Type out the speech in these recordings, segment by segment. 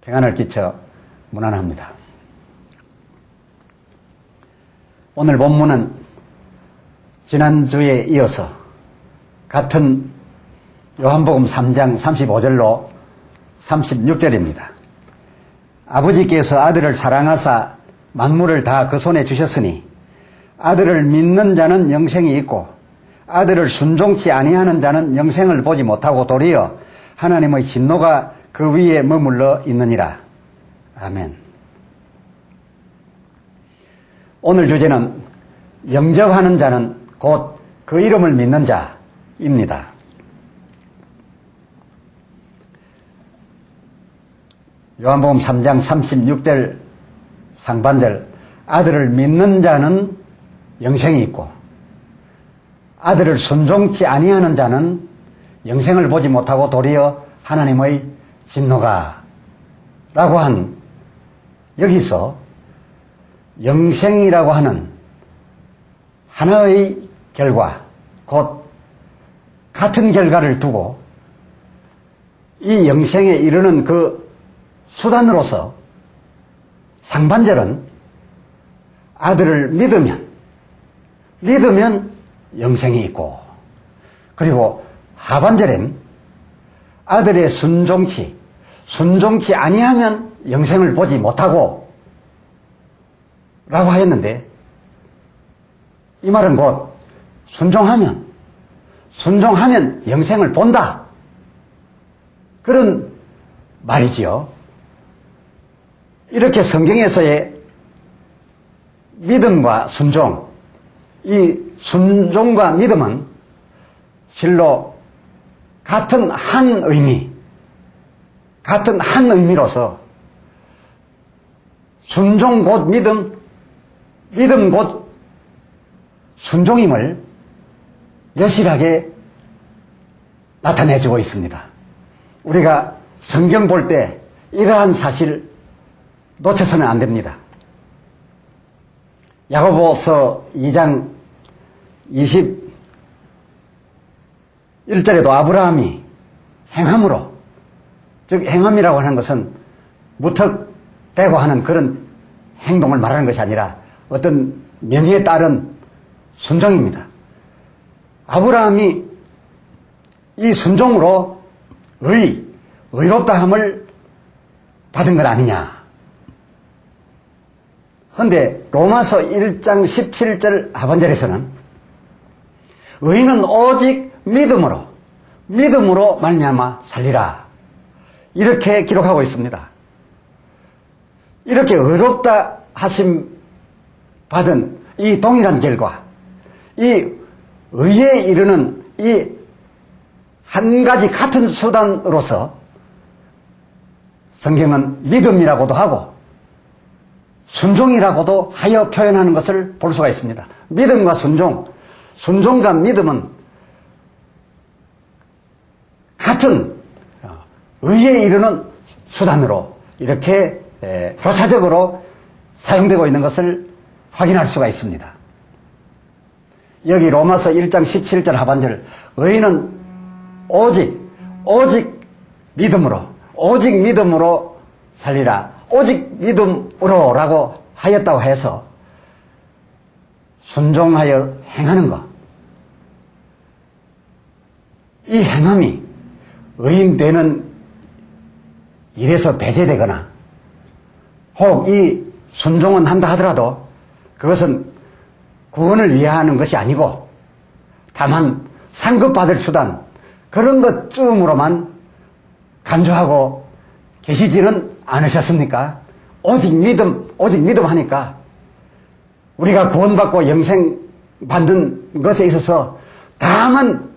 평안을 끼쳐 문안합니다. 오늘 본문은 지난주에 이어서 같은 요한복음 3장 35절로 36절입니다. 아버지께서 아들을 사랑하사 만물을 다 그 손에 주셨으니 아들을 믿는 자는 영생이 있고 아들을 순종치 아니하는 자는 영생을 보지 못하고 도리어 하나님의 진노가 그 위에 머물러 있느니라. 아멘. 오늘 주제는 영접하는 자는 곧 그 이름을 믿는 자입니다. 요한복음 3장 36절 상반절, 아들을 믿는 자는 영생이 있고 아들을 순종치 아니하는 자는 영생을 보지 못하고 도리어 하나님의 진노가 라고 한 여기서 영생이라고 하는 하나의 결과, 곧 같은 결과를 두고 이 영생에 이르는 그 수단으로서 상반절은 아들을 믿으면 영생이 있고, 그리고 하반절엔 아들의 순종치 아니하면 영생을 보지 못하고 라고 하였는데, 이 말은 곧 순종하면 영생을 본다, 그런 말이지요. 이렇게 성경에서의 믿음과 순종, 이 순종과 믿음은 실로 같은 한 의미로서 순종 곧 믿음 곧 순종임을 여실하게 나타내주고 있습니다. 우리가 성경 볼 때 이러한 사실 놓쳐서는 안 됩니다. 야고보서 2장 21절에도 아브라함이 행함으로, 즉 행함이라고 하는 것은 무턱대고 하는 그런 행동을 말하는 것이 아니라 어떤 명의에 따른 순종입니다. 아브라함이 이 순종으로 의롭다함을 받은 것 아니냐. 그런데 로마서 1장 17절 하반절에서는 의인은 오직 믿음으로 말미암아 살리라, 이렇게 기록하고 있습니다. 이렇게 의롭다 하심 받은 이 동일한 결과, 이 의에 이르는 이 한 가지 같은 수단으로서 성경은 믿음이라고도 하고 순종이라고도 하여 표현하는 것을 볼 수가 있습니다. 믿음과 순종과 믿음은 같은 의에 이르는 수단으로 이렇게 교차적으로 사용되고 있는 것을 확인할 수가 있습니다. 여기 로마서 1장 17절 하반절, 의인은 오직 믿음으로 살리라, 오직 믿음으로 라고 하였다고 해서 순종하여 행하는 것, 이 행함이 의인 되는 일에서 배제되거나 혹 이 순종은 한다 하더라도 그것은 구원을 위하는 것이 아니고 다만 상급받을 수단, 그런 것쯤으로만 간주하고 계시지는 않으셨습니까? 오직 믿음 하니까 우리가 구원받고 영생 받는 것에 있어서 다만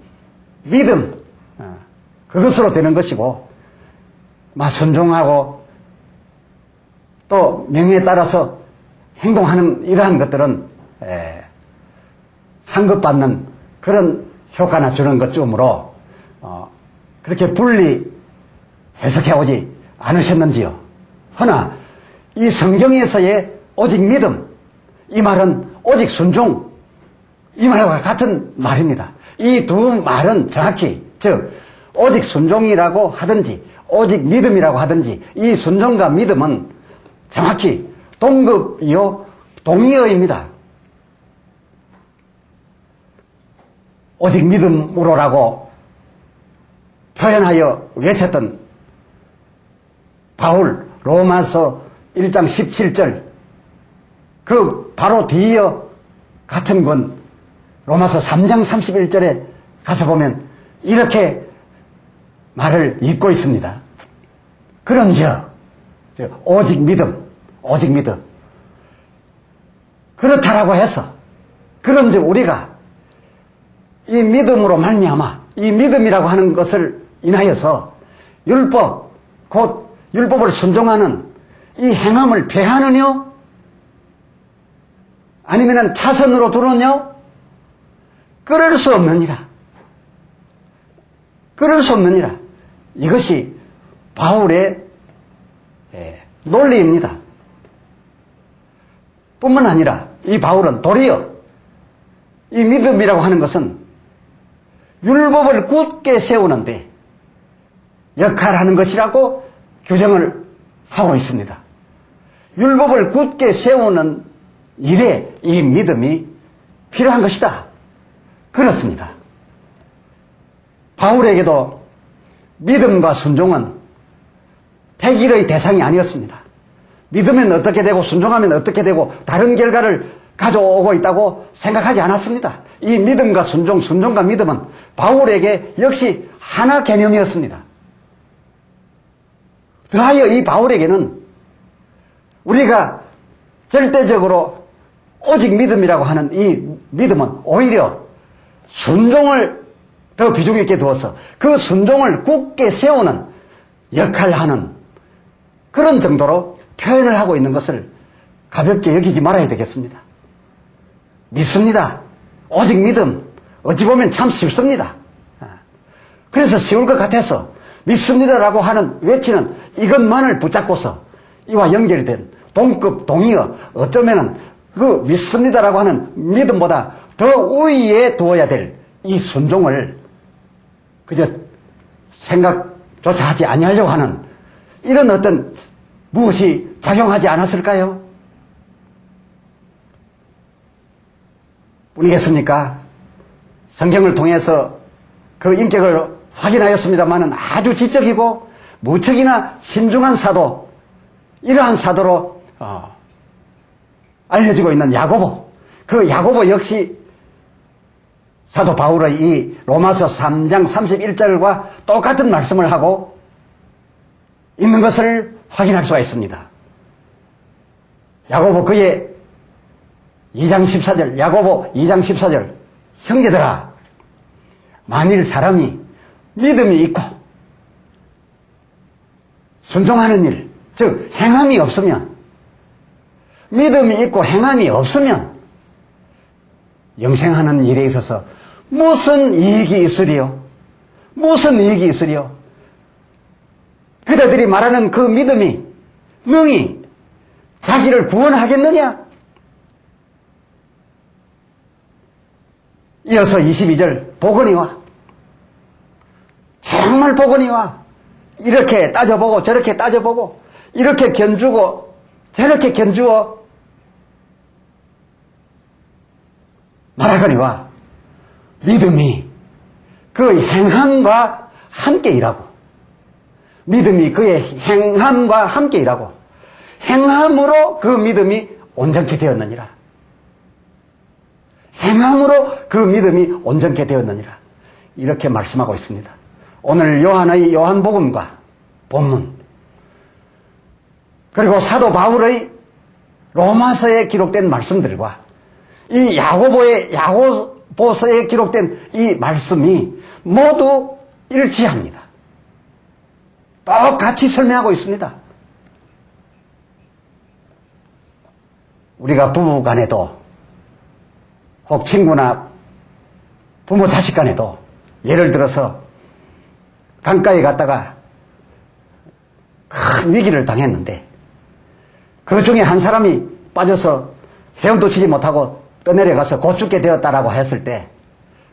믿음, 그것으로 되는 것이고, 순종하고 또 명예에 따라서 행동하는 이러한 것들은 상급받는 그런 효과나 주는 것쯤으로 그렇게 분리 해석해 오지 않으셨는지요. 허나 이 성경에서의 오직 믿음, 이 말은 오직 순종, 이 말과 같은 말입니다. 이 두 말은 정확히, 즉 오직 순종이라고 하든지 오직 믿음이라고 하든지 이 순종과 믿음은 정확히 동급이요 동의어입니다. 오직 믿음으로라고 표현하여 외쳤던 바울 로마서 1장 17절 그 바로 뒤이어 같은 건 로마서 3장 31절에 가서 보면 이렇게 말을 잇고 있습니다. 그런즉 오직 믿음 그렇다라고 해서 그런즉 우리가 이 믿음으로 말미암아 이 믿음이라고 하는 것을 인하여서 율법 곧 율법을 순종하는 이 행함을 폐하느뇨? 아니면 차선으로 두느뇨? 그럴 수 없느니라. 그럴 수 없느니라. 이것이 바울의 논리입니다. 뿐만 아니라 이 바울은 도리어 이 믿음이라고 하는 것은 율법을 굳게 세우는데 역할하는 것이라고 규정을 하고 있습니다. 율법을 굳게 세우는 일에 이 믿음이 필요한 것이다. 그렇습니다. 바울에게도 믿음과 순종은 택일의 대상이 아니었습니다. 믿으면 어떻게 되고 순종하면 어떻게 되고 다른 결과를 가져오고 있다고 생각하지 않았습니다. 이 믿음과 순종과 믿음은 바울에게 역시 하나 개념이었습니다. 더하여 이 바울에게는 우리가 절대적으로 오직 믿음이라고 하는 이 믿음은 오히려 순종을 더 비중 있게 두어서 그 순종을 굳게 세우는 역할을 하는 그런 정도로 표현을 하고 있는 것을 가볍게 여기지 말아야 되겠습니다. 믿습니다. 오직 믿음. 어찌 보면 참 쉽습니다. 그래서 쉬울 것 같아서 믿습니다라고 하는 외치는 이것만을 붙잡고서 이와 연결된 동급 동의어 어쩌면은 그 믿습니다라고 하는 믿음보다 더 우위에 두어야 될 이 순종을 그저 생각조차 하지 아니하려고 하는 이런 어떤 무엇이 작용하지 않았을까요? 뿐이겠습니까? 성경을 통해서 그 인격을 확인하였습니다마는 아주 지적이고 무척이나 신중한 사도, 이러한 사도로 알려지고 있는 야고보. 그 야고보 역시 사도 바울의 이 로마서 3장 31절과 똑같은 말씀을 하고 있는 것을 확인할 수가 있습니다. 야고보 그의 2장 14절, 야고보 2장 14절, 형제들아, 만일 사람이 믿음이 있고 순종하는 일, 즉 행함이 없으면, 믿음이 있고 행함이 없으면 영생하는 일에 있어서 무슨 이익이 있으리요? 무슨 이익이 있으리요? 그대들이 말하는 그 믿음이 능히 자기를 구원하겠느냐? 이어서 22절 보거니와, 정말 보거니와, 이렇게 따져보고 저렇게 따져보고 이렇게 견주고 저렇게 견주어 말하거니와 믿음이 그의 행함과 함께 일하고, 믿음이 그의 행함과 함께 일하고 행함으로 그 믿음이 온전케 되었느니라. 행함으로 그 믿음이 온전케 되었느니라. 이렇게 말씀하고 있습니다. 오늘 요한의 요한복음과 본문, 그리고 사도 바울의 로마서에 기록된 말씀들과 이 야고보서에 기록된 이 말씀이 모두 일치합니다. 똑같이 설명하고 있습니다. 우리가 부부 간에도 혹 친구나 부모 자식 간에도 예를 들어서 강가에 갔다가 큰 위기를 당했는데 그 중에 한 사람이 빠져서 헤엄도 치지 못하고 떠내려가서 곧 죽게 되었다라고 했을 때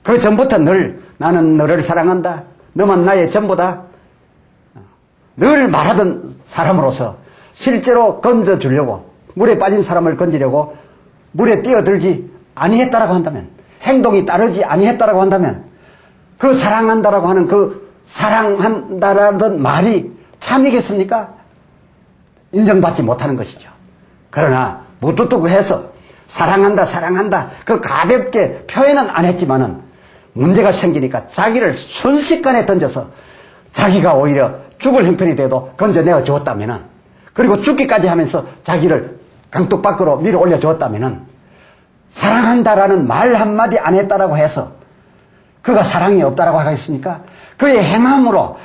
그 전부터 늘 나는 너를 사랑한다, 너만 나의 전부다, 늘 말하던 사람으로서 실제로 건져주려고, 물에 빠진 사람을 건지려고 물에 뛰어들지 아니했다라고 한다면, 행동이 따르지 아니했다라고 한다면, 그 사랑한다라고 하는 그 사랑한다라는 말이 참이겠습니까? 인정받지 못하는 것이죠. 그러나 무뚝뚝 해서 사랑한다 사랑한다 그 가볍게 표현은 안 했지만은 문제가 생기니까 자기를 순식간에 던져서 자기가 오히려 죽을 형편이 돼도 건져내어 주었다면은, 그리고 죽기까지 하면서 자기를 강둑 밖으로 밀어 올려 주었다면은, 사랑한다라는 말 한마디 안 했다라고 해서 그가 사랑이 없다라고 하겠습니까? 그의 행함으로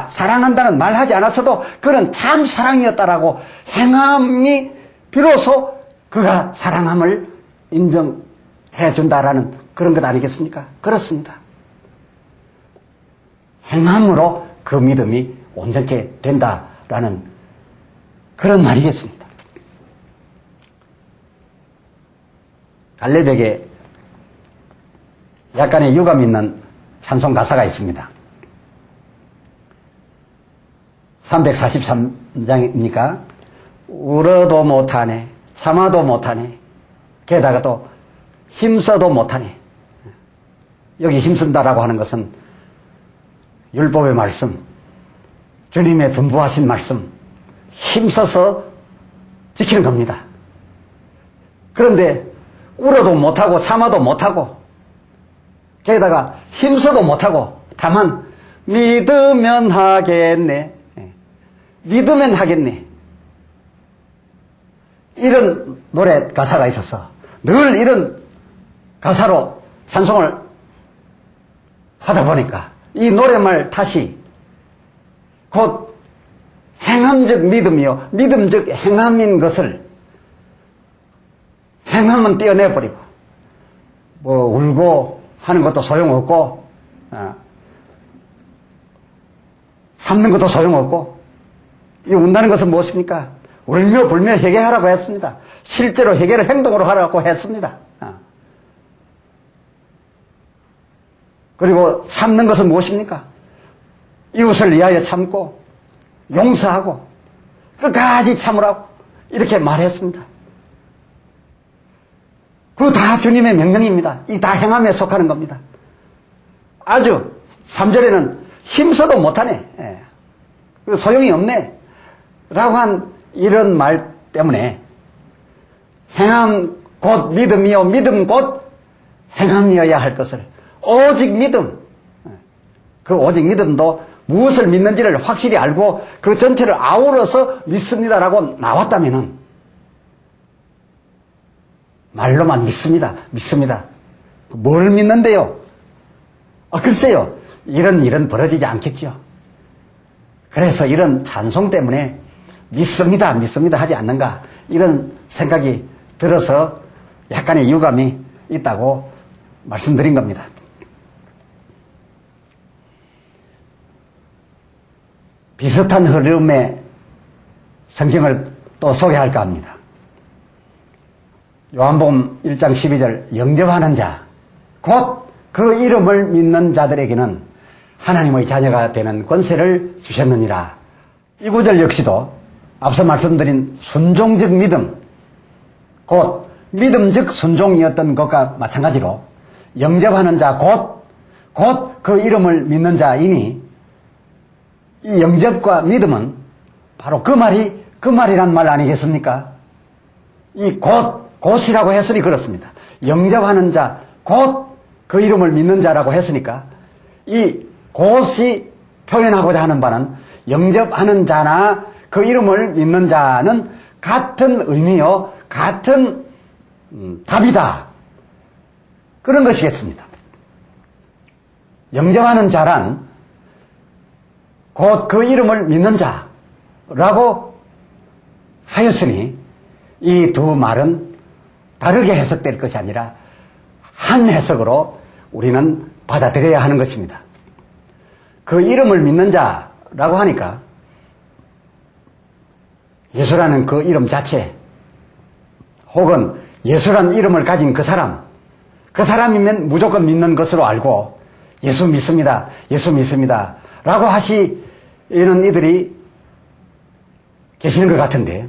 사랑한다는 말 하지 않았어도 그는 참 사랑이었다라고 행함이 비로소 그가 사랑함을 인정해 준다라는 그런 것 아니겠습니까? 그렇습니다. 행함으로 그 믿음이 온전케 된다라는 그런 말이겠습니다. 갈렙에게 약간의 유감 있는 찬송 가사가 있습니다. 343장이니까 울어도 못하네, 참아도 못하네, 게다가 또 힘써도 못하네. 여기 힘쓴다라고 하는 것은 율법의 말씀, 주님의 분부하신 말씀, 힘써서 지키는 겁니다. 그런데 울어도 못하고 참아도 못하고 게다가 힘써도 못하고 다만 믿으면 하겠네, 믿으면 하겠네, 이런 노래 가사가 있어서 늘 이런 가사로 찬송을 하다 보니까 이 노래말 탓이 곧 행함적 믿음이요 믿음적 행함인 것을 행함은 떼어내버리고 뭐 울고 하는 것도 소용없고 참는 것도 소용없고, 이 운다는 것은 무엇입니까? 울며 불며 회개하라고 했습니다. 실제로 회개를 행동으로 하라고 했습니다. 그리고 참는 것은 무엇입니까? 이웃을 위하여 참고 용서하고 끝까지 참으라고 이렇게 말했습니다. 그거 다 주님의 명령입니다. 이 다 행함에 속하는 겁니다. 아주 3절에는 힘써도 못하네, 소용이 없네 라고 한 이런 말 때문에 행함 곧 믿음이요 믿음 곧 행함이어야 할 것을 오직 믿음, 그 오직 믿음도 무엇을 믿는지를 확실히 알고 그 전체를 아우러서 믿습니다라고 나왔다면은 말로만 믿습니다, 믿습니다. 뭘 믿는데요? 글쎄요, 이런 일은 벌어지지 않겠죠. 그래서 이런 찬송 때문에 믿습니다, 믿습니다 하지 않는가, 이런 생각이 들어서 약간의 유감이 있다고 말씀드린 겁니다. 비슷한 흐름의 성경을 또 소개할까 합니다. 요한복음 1장 12절 영접하는 자, 곧 그 이름을 믿는 자들에게는 하나님의 자녀가 되는 권세를 주셨느니라. 이 구절 역시도 앞서 말씀드린 순종적 믿음, 곧 믿음적 순종이었던 것과 마찬가지로 영접하는 자, 곧 그 이름을 믿는 자이니, 이 영접과 믿음은 바로 그 말이란 말 아니겠습니까? 이 곧이라고 했으니 그렇습니다. 영접하는 자, 곧 그 이름을 믿는 자라고 했으니까 이 곧이 표현하고자 하는 바는 영접하는 자나 그 이름을 믿는 자는 같은 의미요, 같은 답이다, 그런 것이겠습니다. 영접하는 자란 곧 그 이름을 믿는 자라고 하였으니 이 두 말은 다르게 해석될 것이 아니라 한 해석으로 우리는 받아들여야 하는 것입니다. 그 이름을 믿는 자라고 하니까 예수라는 그 이름 자체, 혹은 예수라는 이름을 가진 그 사람이면 무조건 믿는 것으로 알고 예수 믿습니다, 예수 믿습니다 라고 하시는 이들이 계시는 것 같은데,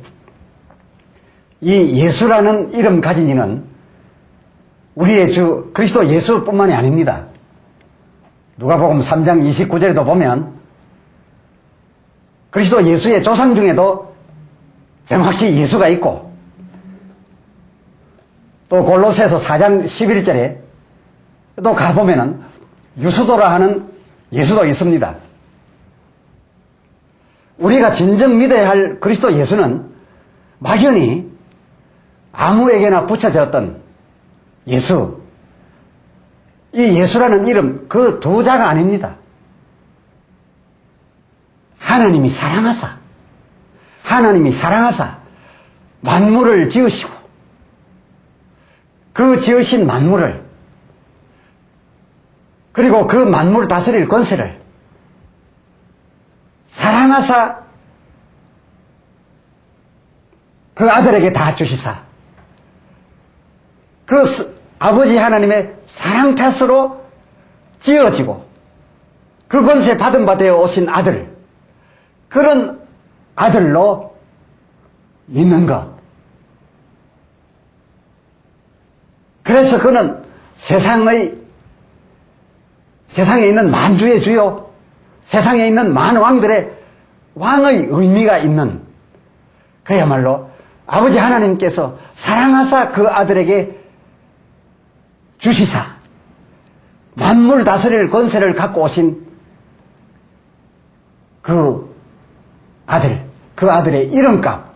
이 예수라는 이름 가진 이는 우리의 주 그리스도 예수뿐만이 아닙니다. 누가복음 3장 29절에도 보면 그리스도 예수의 조상 중에도 정확히 예수가 있고, 또 골로새서 4장 11절에 또 가보면은 유수도라 하는 예수도 있습니다. 우리가 진정 믿어야 할 그리스도 예수는 막연히 아무에게나 붙여졌던 예수, 이 예수라는 이름 그 두 자가 아닙니다. 하나님이 사랑하사 만물을 지으시고 그 지으신 만물을, 그리고 그 만물을 다스릴 권세를 사랑하사 그 아들에게 다 주시사, 그 아버지 하나님의 사랑 탓으로 지어지고 그 권세 받은 바 되어 오신 아들, 그런 아들로 믿는 것. 그래서 그는 세상에 있는 만주의 주요, 세상에 있는 만왕들의 왕의 의미가 있는, 그야말로 아버지 하나님께서 사랑하사 그 아들에게 주시사 만물 다스릴 권세를 갖고 오신 그 아들, 그 아들의 이름값,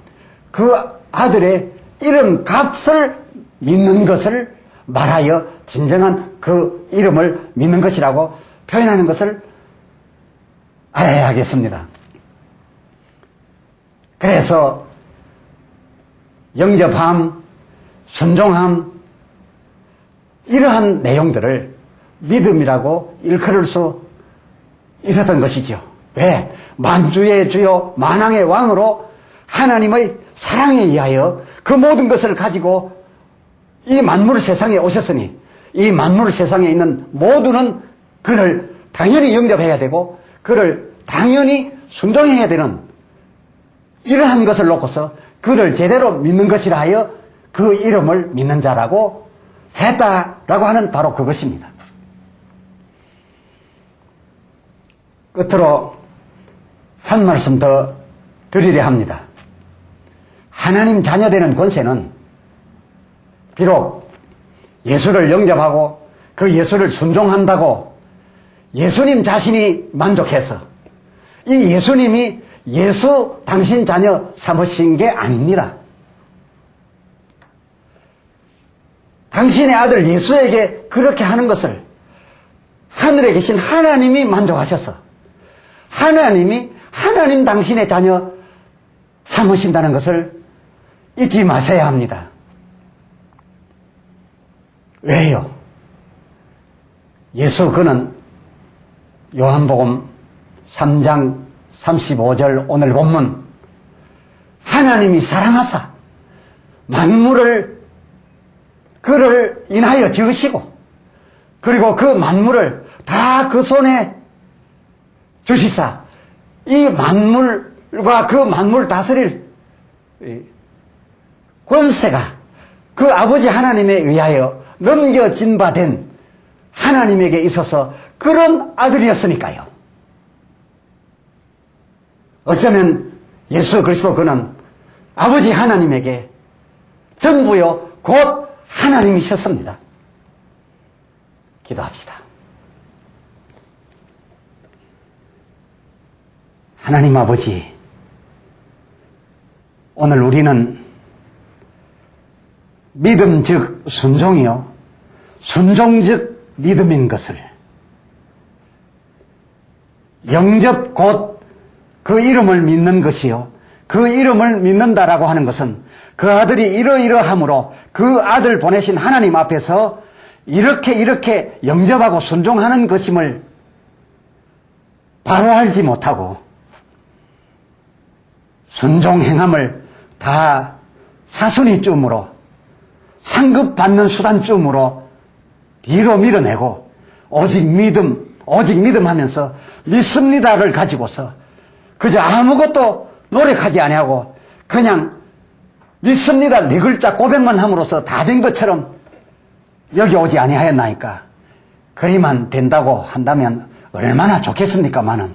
그 아들의 이름값을 믿는 것을 말하여 진정한 그 이름을 믿는 것이라고 표현하는 것을 알아야 하겠습니다. 그래서 영접함, 순종함, 이러한 내용들을 믿음이라고 일컬을 수 있었던 것이죠. 왜? 만주의 주요 만왕의 왕으로 하나님의 사랑에 의하여 그 모든 것을 가지고 이 만물 세상에 오셨으니 이 만물 세상에 있는 모두는 그를 당연히 영접해야 되고 그를 당연히 순종해야 되는, 이러한 것을 놓고서 그를 제대로 믿는 것이라 하여 그 이름을 믿는 자라고 했다라고 하는 바로 그것입니다. 끝으로 한 말씀 더 드리려 합니다. 하나님 자녀되는 권세는 비록 예수를 영접하고 그 예수를 순종한다고 예수님 자신이 만족해서 이 예수님이 예수 당신 자녀 삼으신 게 아닙니다. 당신의 아들 예수에게 그렇게 하는 것을 하늘에 계신 하나님이 만족하셔서 하나님 당신의 자녀 삼으신다는 것을 잊지 마셔야 합니다. 왜요? 예수 그는 요한복음 3장 35절 오늘 본문, 하나님이 사랑하사 만물을 그를 인하여 지으시고 그리고 그 만물을 다 그 손에 주시사 이 만물과 그 만물 다스릴 권세가 그 아버지 하나님에 의하여 넘겨진 바 된 하나님에게 있어서 그런 아들이었으니까요. 어쩌면 예수 그리스도 그는 아버지 하나님에게 전부요 곧 하나님이셨습니다. 기도합시다. 하나님 아버지, 오늘 우리는 믿음 즉 순종이요 순종 즉 믿음인 것을, 영접 곧 그 이름을 믿는 것이요 그 이름을 믿는다라고 하는 것은 그 아들이 이러이러함으로 그 아들 보내신 하나님 앞에서 이렇게 영접하고 순종하는 것임을 바로 알지 못하고 순종행함을 다 사순이쯤으로 상급받는 수단쯤으로 뒤로 밀어내고 오직 믿음 하면서 믿습니다를 가지고서 그저 아무것도 노력하지 아니하고 그냥 믿습니다 네 글자 고백만 함으로써 다 된 것처럼 여기 오지 아니하였나이까. 그리만 된다고 한다면 얼마나 좋겠습니까마는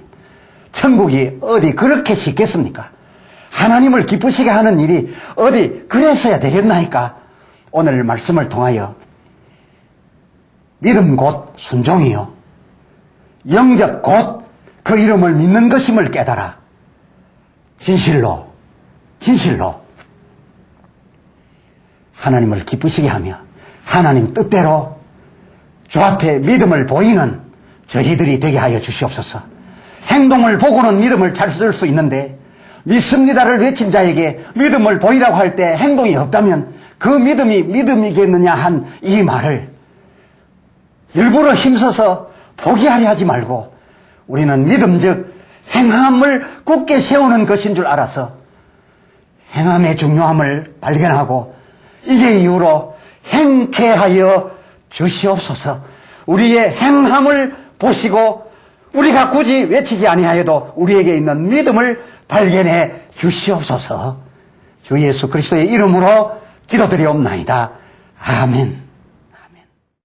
천국이 어디 그렇게 쉽겠습니까? 하나님을 기쁘시게 하는 일이 어디 그랬어야 되겠나이까? 오늘 말씀을 통하여 믿음 곧 순종이요 영접 곧 그 이름을 믿는 것임을 깨달아 진실로 하나님을 기쁘시게 하며 하나님 뜻대로 주 앞에 믿음을 보이는 저희들이 되게 하여 주시옵소서. 행동을 보고는 믿음을 찾을 수 있는데 믿습니다를 외친 자에게 믿음을 보이라고 할 때 행동이 없다면 그 믿음이 믿음이겠느냐 한 이 말을 일부러 힘써서 포기하려 하지 말고 우리는 믿음 즉 행함을 굳게 세우는 것인 줄 알아서 행함의 중요함을 발견하고 이제 이후로 행케 하여 주시옵소서. 우리의 행함을 보시고 우리가 굳이 외치지 아니하여도 우리에게 있는 믿음을 발견해 주시옵소서. 주 예수 그리스도의 이름으로 기도드리옵나이다. 아멘.